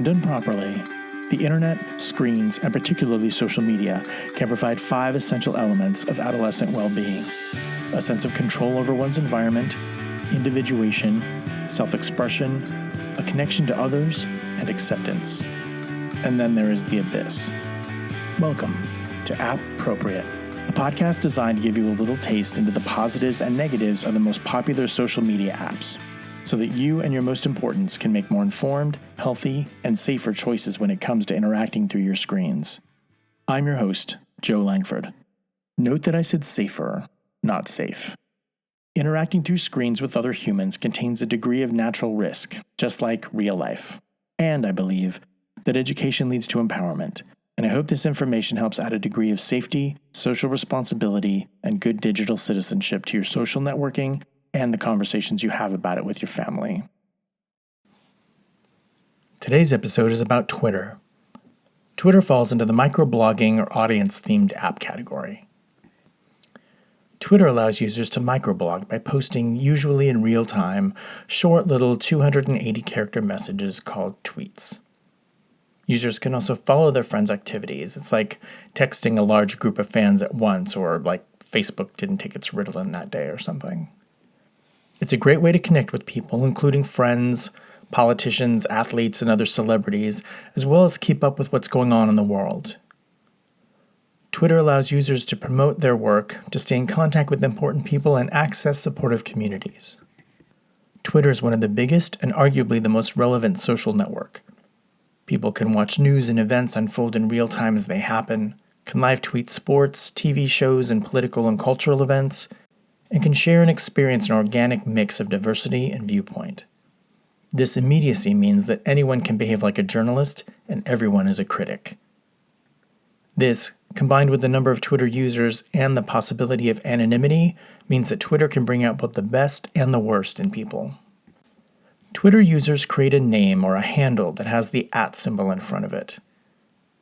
When done properly, the internet, screens, and particularly social media can provide 5 essential elements of adolescent well-being: a sense of control over one's environment, individuation, self-expression, a connection to others, and acceptance. And then there is the abyss. Welcome to App-Propriate, a podcast designed to give you a little taste into the positives and negatives of the most popular social media apps, so that you and your most importants can make more informed, healthy, and safer choices when it comes to interacting through your screens. I'm your host, Joe Langford. Note that I said safer, not safe. Interacting through screens with other humans contains a degree of natural risk, just like real life. And I believe that education leads to empowerment, and I hope this information helps add a degree of safety, social responsibility, and good digital citizenship to your social networking and the conversations you have about it with your family. Today's episode is about Twitter. Twitter falls into the microblogging or audience-themed app category. Twitter allows users to microblog by posting, usually in real time, short little 280-character messages called tweets. Users can also follow their friends' activities. It's like texting a large group of fans at once, or like Facebook didn't take its Ritalin that day or something. It's a great way to connect with people, including friends, politicians, athletes, and other celebrities, as well as keep up with what's going on in the world. Twitter allows users to promote their work, to stay in contact with important people, and access supportive communities. Twitter is one of the biggest and arguably the most relevant social network. People can watch news and events unfold in real time as they happen, can live tweet sports, TV shows, and political and cultural events, and can share and experience an organic mix of diversity and viewpoint. This immediacy means that anyone can behave like a journalist and everyone is a critic. This, combined with the number of Twitter users and the possibility of anonymity, means that Twitter can bring out both the best and the worst in people. Twitter users create a name or a handle that has the @ symbol in front of it.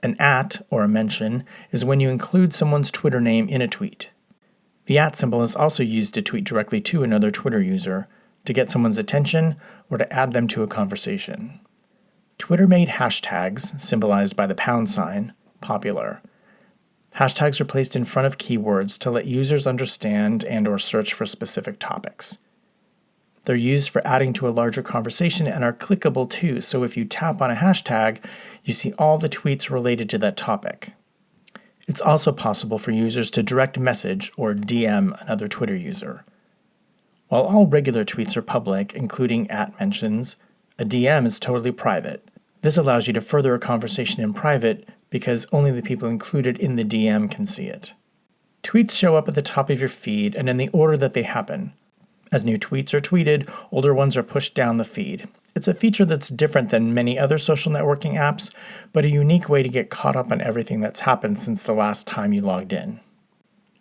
An @ or a mention is when you include someone's Twitter name in a tweet. The @ symbol is also used to tweet directly to another Twitter user, to get someone's attention, or to add them to a conversation. Twitter made hashtags, symbolized by the #, popular. Hashtags are placed in front of keywords to let users understand and/or search for specific topics. They're used for adding to a larger conversation and are clickable too, so if you tap on a hashtag, you see all the tweets related to that topic. It's also possible for users to direct message or DM another Twitter user. While all regular tweets are public, including @ mentions, a DM is totally private. This allows you to further a conversation in private because only the people included in the DM can see it. Tweets show up at the top of your feed and in the order that they happen. As new tweets are tweeted, older ones are pushed down the feed. It's a feature that's different than many other social networking apps, but a unique way to get caught up on everything that's happened since the last time you logged in.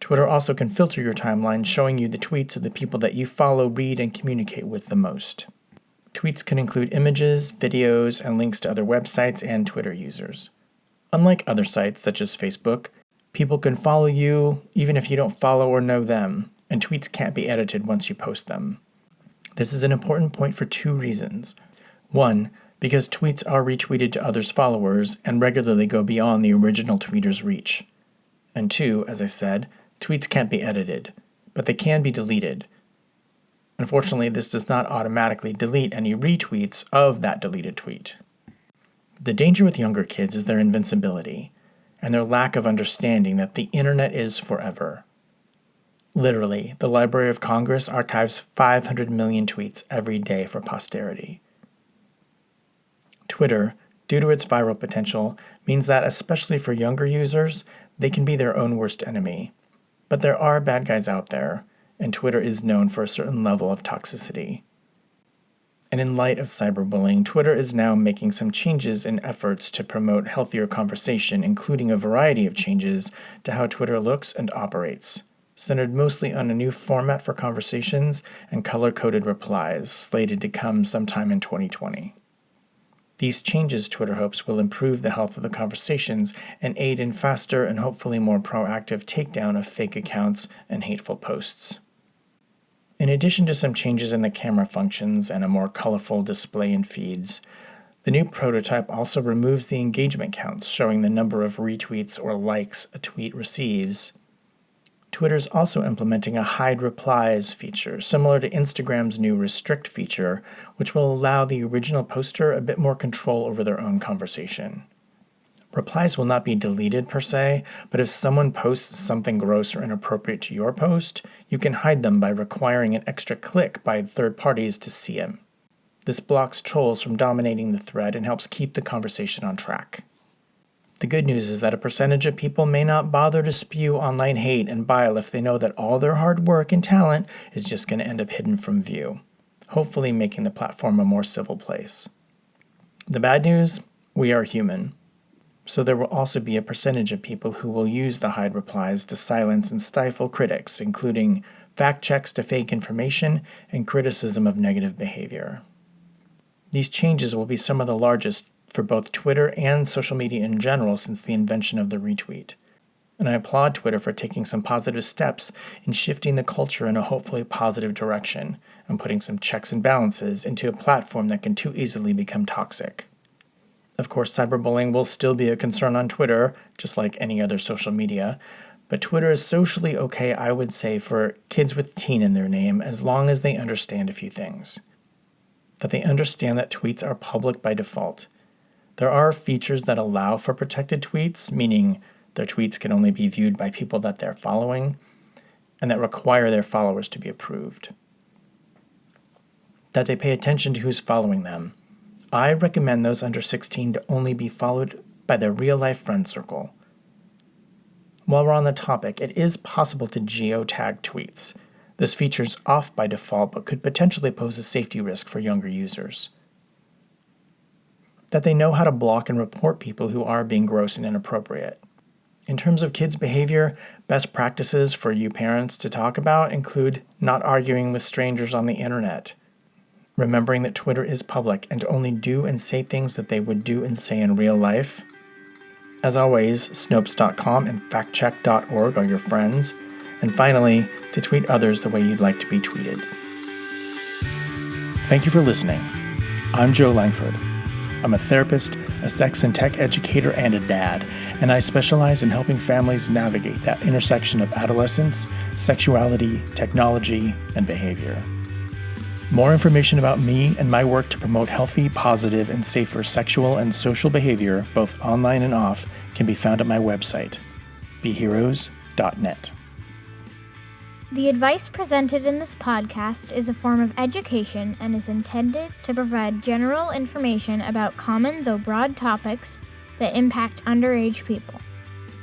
Twitter also can filter your timeline, showing you the tweets of the people that you follow, read, and communicate with the most. Tweets can include images, videos, and links to other websites and Twitter users. Unlike other sites such as Facebook, people can follow you even if you don't follow or know them, and tweets can't be edited once you post them. This is an important point for 2 reasons. 1, because tweets are retweeted to others' followers and regularly go beyond the original tweeter's reach. And 2, as I said, tweets can't be edited, but they can be deleted. Unfortunately, this does not automatically delete any retweets of that deleted tweet. The danger with younger kids is their invincibility, and their lack of understanding that the internet is forever. Literally, the Library of Congress archives 500 million tweets every day for posterity. Twitter, due to its viral potential, means that, especially for younger users, they can be their own worst enemy. But there are bad guys out there, and Twitter is known for a certain level of toxicity. And in light of cyberbullying, Twitter is now making some changes in efforts to promote healthier conversation, including a variety of changes to how Twitter looks and operates, centered mostly on a new format for conversations and color-coded replies, slated to come sometime in 2020. These changes, Twitter hopes, will improve the health of the conversations and aid in faster and hopefully more proactive takedown of fake accounts and hateful posts. In addition to some changes in the camera functions and a more colorful display in feeds, The new prototype also removes the engagement counts, showing the number of retweets or likes a tweet receives. Twitter's also implementing a hide replies feature, similar to Instagram's new restrict feature, which will allow the original poster a bit more control over their own conversation. Replies will not be deleted per se, but if someone posts something gross or inappropriate to your post, you can hide them by requiring an extra click by third parties to see them. This blocks trolls from dominating the thread and helps keep the conversation on track. The good news is that a percentage of people may not bother to spew online hate and bile if they know that all their hard work and talent is just going to end up hidden from view, hopefully making the platform a more civil place. The bad news? We are human. So there will also be a percentage of people who will use the hide replies to silence and stifle critics, including fact checks to fake information and criticism of negative behavior. These changes will be some of the largest for both Twitter and social media in general since the invention of the retweet. And I applaud Twitter for taking some positive steps in shifting the culture in a hopefully positive direction and putting some checks and balances into a platform that can too easily become toxic. Of course, cyberbullying will still be a concern on Twitter, just like any other social media, but Twitter is socially okay, I would say, for kids with teen in their name as long as they understand a few things. That they understand that tweets are public by default. There are features that allow for protected tweets, meaning their tweets can only be viewed by people that they're following, and that require their followers to be approved. That they pay attention to who's following them. I recommend those under 16 to only be followed by their real-life friend circle. While we're on the topic, it is possible to geotag tweets. This feature is off by default, but could potentially pose a safety risk for younger users. That they know how to block and report people who are being gross and inappropriate. In terms of kids' behavior, best practices for you parents to talk about include not arguing with strangers on the internet, remembering that Twitter is public and to only do and say things that they would do and say in real life. As always, Snopes.com and factcheck.org are your friends. And finally, to tweet others the way you'd like to be tweeted. Thank you for listening. I'm Joe Langford. I'm a therapist, a sex and tech educator, and a dad, and I specialize in helping families navigate that intersection of adolescence, sexuality, technology, and behavior. More information about me and my work to promote healthy, positive, and safer sexual and social behavior, both online and off, can be found at my website, beheroes.net. The advice presented in this podcast is a form of education and is intended to provide general information about common though broad topics that impact underage people.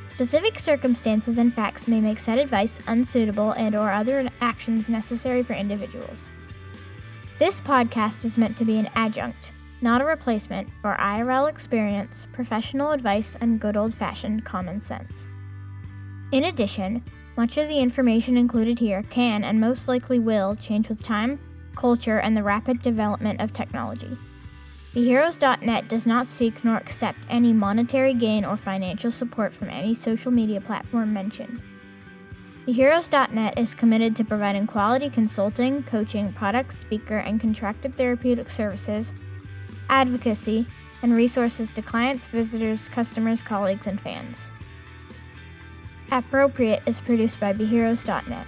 Specific circumstances and facts may make said advice unsuitable and/or other actions necessary for individuals. This podcast is meant to be an adjunct, not a replacement, for IRL experience, professional advice, and good old-fashioned common sense. In addition, much of the information included here can and most likely will change with time, culture, and the rapid development of technology. BeHeroes.net does not seek nor accept any monetary gain or financial support from any social media platform mentioned. BeHeroes.net is committed to providing quality consulting, coaching, product, speaker, and contracted therapeutic services, advocacy, and resources to clients, visitors, customers, colleagues, and fans. Appropriate is produced by BeHeroes.net.